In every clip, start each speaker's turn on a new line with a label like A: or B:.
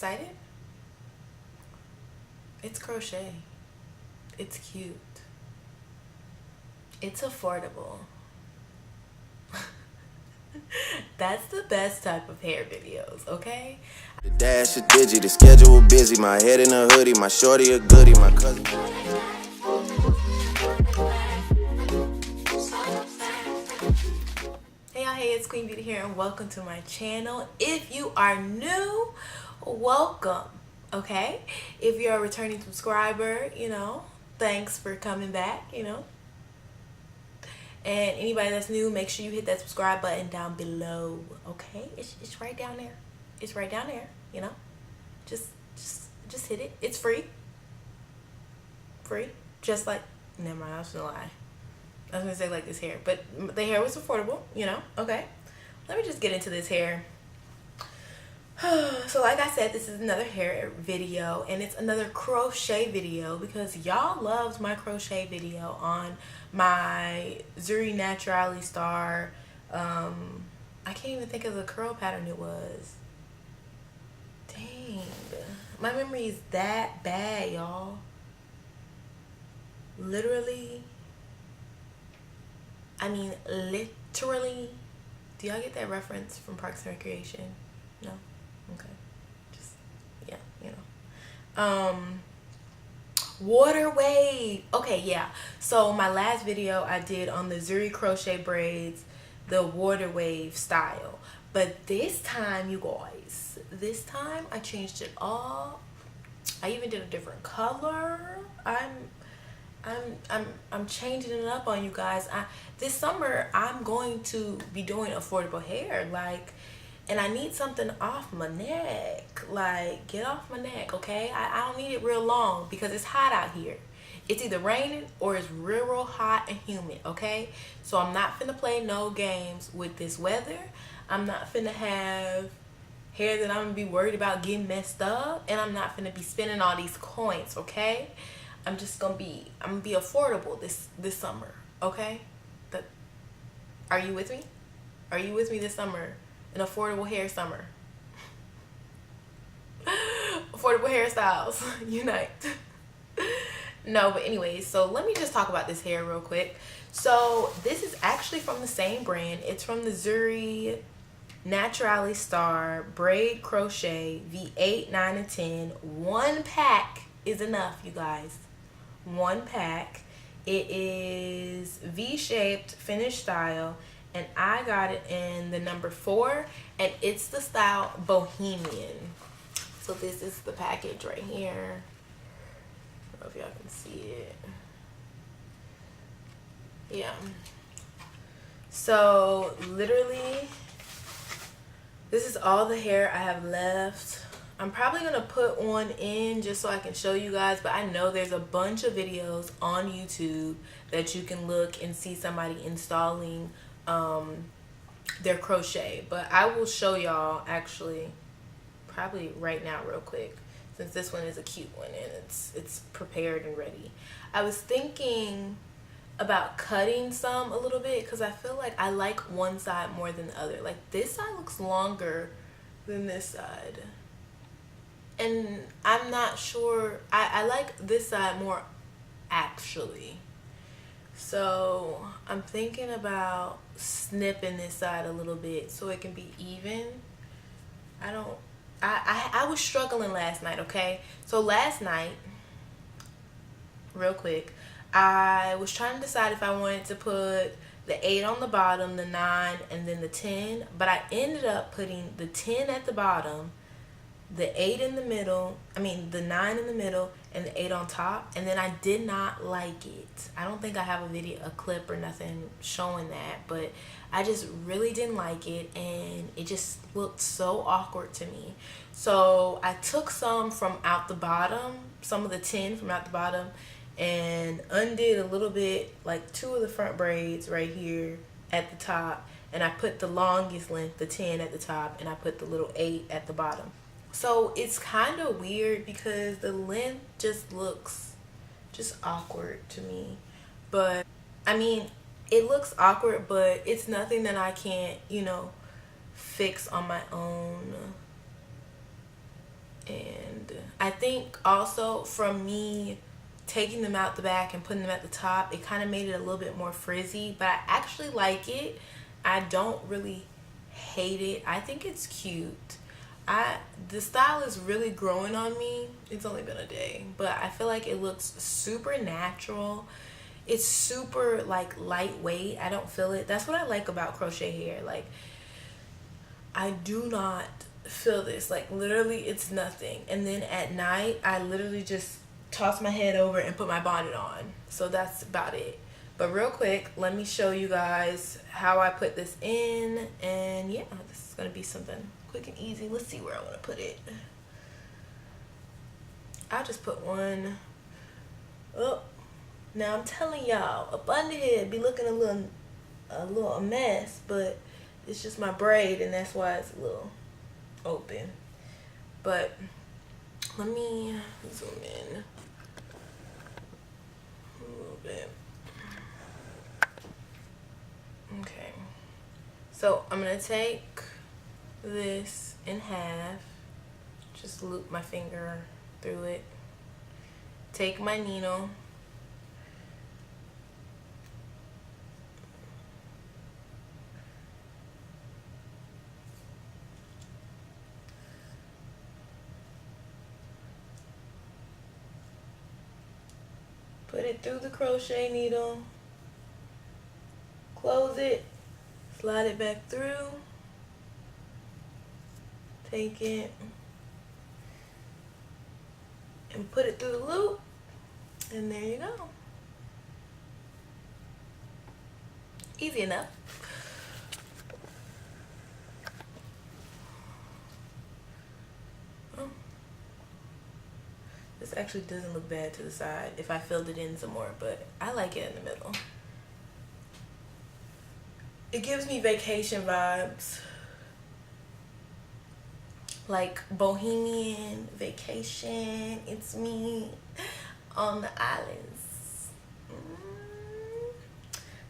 A: Excited? It's crochet. It's cute. It's affordable. That's the best type of hair videos, okay?
B: The dash a digi, the schedule busy. My head in a hoodie, my shorty a goodie, my cousin.
A: Hey y'all, hey, it's Queen Beauty here and welcome to my channel. If you are new, welcome, okay? If you're a returning subscriber, thanks for coming back, And anybody that's new, make sure you hit that subscribe button down below, okay? It's right down there. It's right down there, Just hit it. It's free. Free. Just like, never mind, I was gonna lie. I was gonna say like this hair, but the hair was affordable, okay? Let me just get into this hair. So like I said, this is another hair video, and it's another crochet video because y'all loved my crochet video on my ZURY Naturally Star. I can't even think of the curl pattern it was. Dang, my memory is that bad, y'all. Literally, I mean literally. Do y'all get that reference from Parks and Recreation? No? Okay. Just, yeah, water wave. Okay, yeah. So my last video I did on the ZURY crochet braids, the water wave style. But this time, you guys, I changed it all. I even did a different color. I'm changing it up on you guys. This summer I'm going to be doing affordable hair, and I need something off my neck. Get off my neck, okay? I don't need it real long because it's hot out here. It's either raining or it's real hot and humid, okay? So I'm not finna play no games with this weather. I'm not finna have hair that I'm gonna be worried about getting messed up, and I'm not finna be spending all these coins, okay? I'm gonna be affordable this summer, okay? Are you with me? Are you with me this summer? An affordable hair summer. Affordable hairstyles unite. No, but anyways, so let me just talk about this hair real quick. So this is actually from the same brand. It's from the ZURY Naturally Star Braid Crochet V8.9.10. One pack is enough, you guys. One pack. It is V-shaped finished style, and I got it in the number 4, and it's the style Bohemian. So this is the package right here. I don't know if y'all can see it. Yeah. So literally, this is all the hair I have left. I'm probably going to put one in just so I can show you guys, but I know there's a bunch of videos on YouTube that you can look and see somebody installing their crochet. But I will show y'all actually probably right now real quick, since this one is a cute one and it's prepared and ready. I was thinking about cutting some a little bit because I feel like I like one side more than the other. Like this side looks longer than this side. And I'm not sure. I like this side more, actually. So I'm thinking about snipping this side a little bit so it can be even. I was struggling last night, okay? So last night, real quick, I was trying to decide if I wanted to put the 8 on the bottom, the 9, and then the 10. But I ended up putting the 10 at the bottom, the 8 in the middle, the 9 in the middle, and the 8 on top, and then I did not like it. I don't think I have a clip or nothing showing that, but I just really didn't like it, and it just looked so awkward to me. So I took some from out the bottom, some of the 10 from out the bottom, and undid a little bit, like 2 of the front braids right here at the top, and I put the longest length, the 10 at the top, and I put the little 8 at the bottom. So it's kind of weird because the length just looks just awkward to me. But it looks awkward, but it's nothing that I can't, fix on my own. And I think also from me taking them out the back and putting them at the top, it kind of made it a little bit more frizzy, but I actually like it. I don't really hate it. I think it's cute. The style is really growing on me. It's only been a day, but I feel like it looks super natural. It's super like lightweight. I don't feel it. That's what I like about crochet hair. Like, I do not feel this. Like, literally it's nothing. And then at night I literally just toss my head over and put my bonnet on. So that's about it. But real quick, let me show you guys how I put this in. And yeah, this is gonna be something quick and easy. Let's see where I want to put it. I'll just put one. Oh, now I'm telling y'all, a bun head be looking a mess, but it's just my braid, and that's why it's a little open. But let me zoom in a little bit. Okay, so I'm gonna take this in half, just loop my finger through it, take my needle, put it through the crochet needle, close it, slide it back through, take it and put it through the loop, and there you go. Easy enough. Oh. This actually doesn't look bad to the side if I filled it in some more, but I like it in the middle. It gives me vacation vibes. Like Bohemian vacation. It's me on the islands.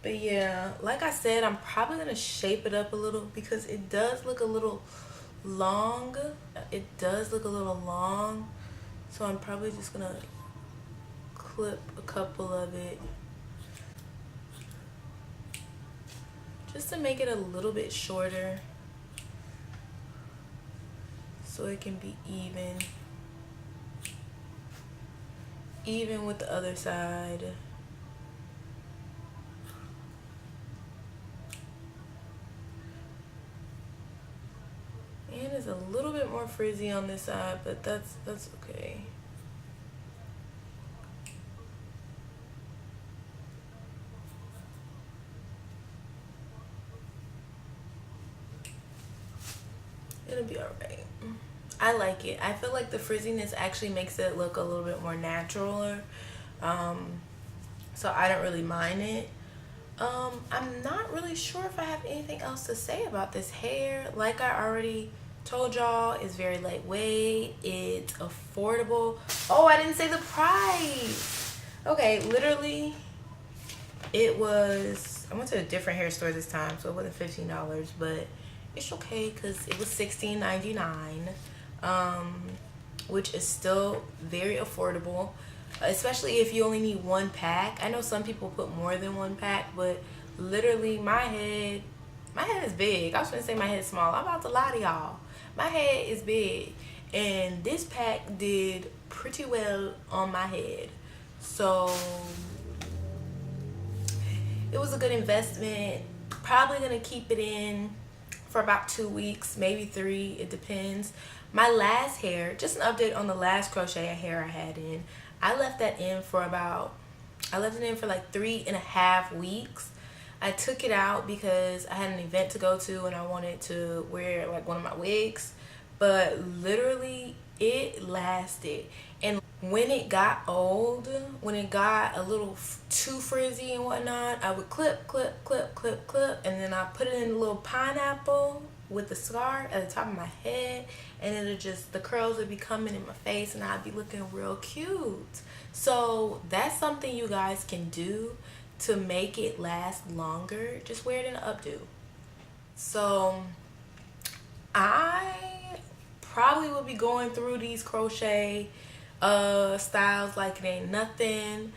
A: But yeah, like I said, I'm probably gonna shape it up a little because it does look a little long. It does look a little long. So I'm probably just gonna clip a couple of it just to make it a little bit shorter, so it can be even with the other side. And it's a little bit more frizzy on this side, but that's okay. It'll be alright. I like it. I feel like the frizziness actually makes it look a little bit more natural. So I don't really mind it. I'm not really sure if I have anything else to say about this hair. Like I already told y'all, it's very lightweight. It's affordable. Oh, I didn't say the price. Okay, literally, it was, I went to a different hair store this time, so it wasn't $15, but it's okay because it was $16.99, which is still very affordable, especially if you only need one pack. I know some people put more than one pack, but literally my head is big. I was gonna say my head is small. I'm about to lie to y'all. My head is big, and this pack did pretty well on my head. So it was a good investment. Probably gonna keep it in for about 2 weeks, maybe 3, it depends. My last hair, just an update on the last crochet hair I had in, I left that in for like 3.5 weeks. I took it out because I had an event to go to and I wanted to wear like one of my wigs, but literally it lasted. And when it got old, when it got a little too frizzy and whatnot, I would clip, and then I put it in a little pineapple with the scarf at the top of my head, and it'll just, the curls would be coming in my face and I'd be looking real cute. So that's something you guys can do to make it last longer. Just wear it in an updo. So I probably will be going through these crochet styles like it ain't nothing.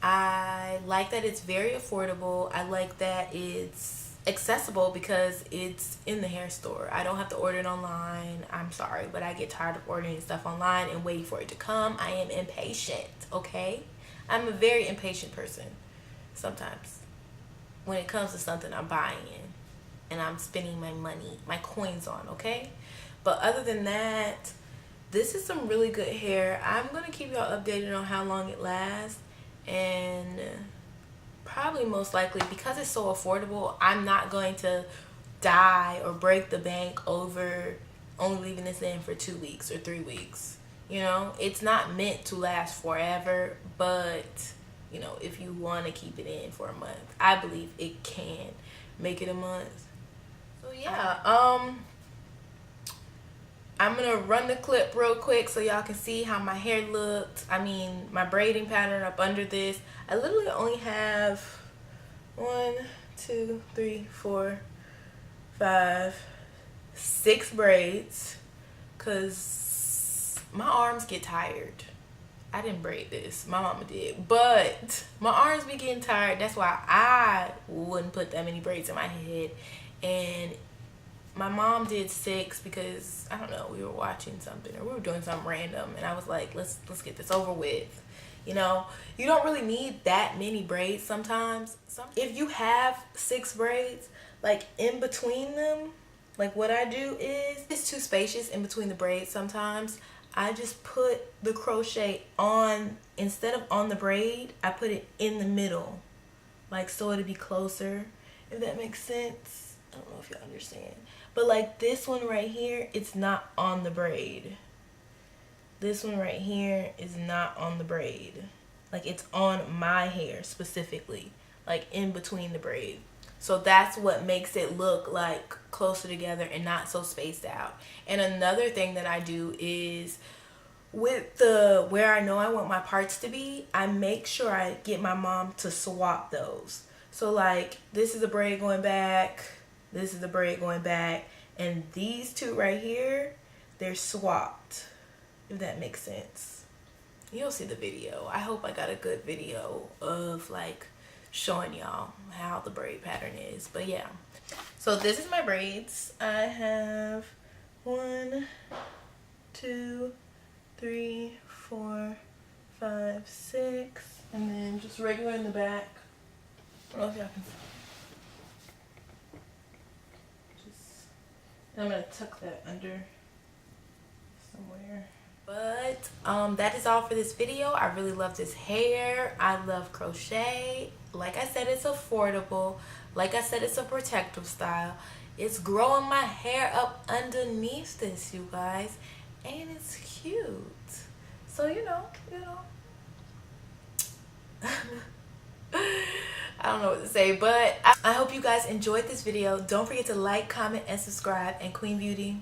A: I like that it's very affordable. I like that it's accessible because it's in the hair store. I don't have to order it online. I'm sorry, but I get tired of ordering stuff online and waiting for it to come. I am impatient, okay? I'm a very impatient person sometimes. When it comes to something I'm buying and I'm spending my money, my coins on, okay? But other than that, this is some really good hair. I'm going to keep y'all updated on how long it lasts. And probably most likely, because it's so affordable, I'm not going to die or break the bank over only leaving this in for 2 weeks or 3 weeks. You know, it's not meant to last forever, but you know, if you want to keep it in for a month, I believe it can make it a month. So yeah, I'm gonna run the clip real quick so y'all can see how my hair looked. I mean, my braiding pattern up under this. I literally only have 1, 2, 3, 4, 5, 6 braids, cause my arms get tired. I didn't braid this, my mama did, but my arms be getting tired. That's why I wouldn't put that many braids in my head. And my mom did 6 because, I don't know, we were watching something or we were doing something random, and I was like, let's get this over with. You know, you don't really need that many braids sometimes. If you have 6 braids, like in between them, like what I do is, it's too spacious in between the braids sometimes. I just put the crochet on, instead of on the braid, I put it in the middle, like so it'll be closer, if that makes sense. I don't know if y'all understand. But like this one right here, it's not on the braid. This one right here is not on the braid. Like it's on my hair specifically, like in between the braid. So that's what makes it look like closer together and not so spaced out. And another thing that I do is, with the where I know I want my parts to be, I make sure I get my mom to swap those. So like this is a braid going back, this is the braid going back, and these two right here, they're swapped, if that makes sense. You'll see the video. I hope I got a good video of like showing y'all how the braid pattern is. But yeah, so this is my braids. I have 1, 2, 3, 4, 5, 6, and then just regular in the back. I don't know if y'all can see. And I'm gonna tuck that under somewhere. But that is all for this video. I really love this hair. I love crochet. Like I said, it's affordable. Like I said, it's a protective style. It's growing my hair up underneath this, you guys, and it's cute. So you know. I don't know what to say, but I hope you guys enjoyed this video. Don't forget to like, comment, and subscribe. And Queen Beauty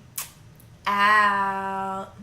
A: out.